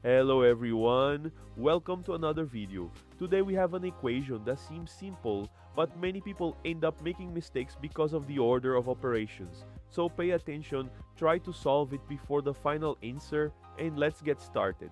Hello everyone, welcome to another video. Today we have an equation that seems simple, but many people end up making mistakes because of the order of operations. So pay attention, try to solve it before the final answer, and let's get started.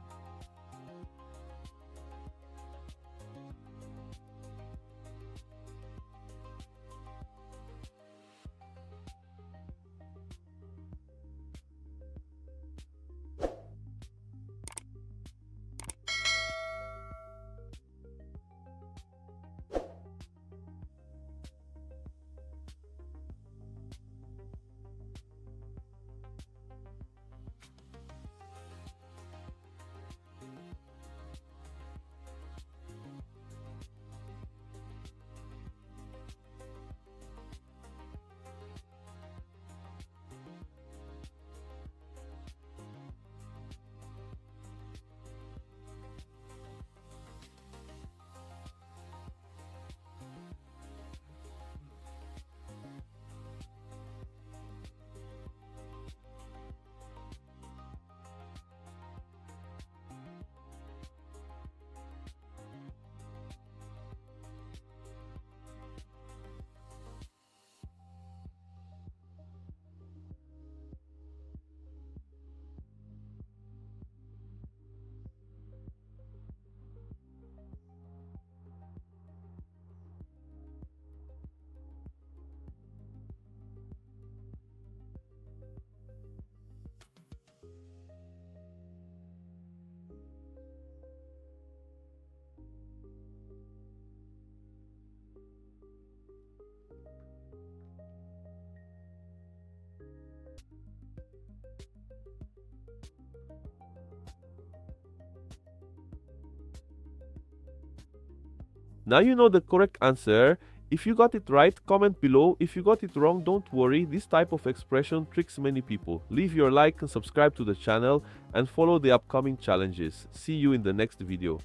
Now you know the correct answer. If you got it right, comment below. If you got it wrong, don't worry. This type of expression tricks many people. Leave your like and subscribe to the channel and follow the upcoming challenges. See you in the next video.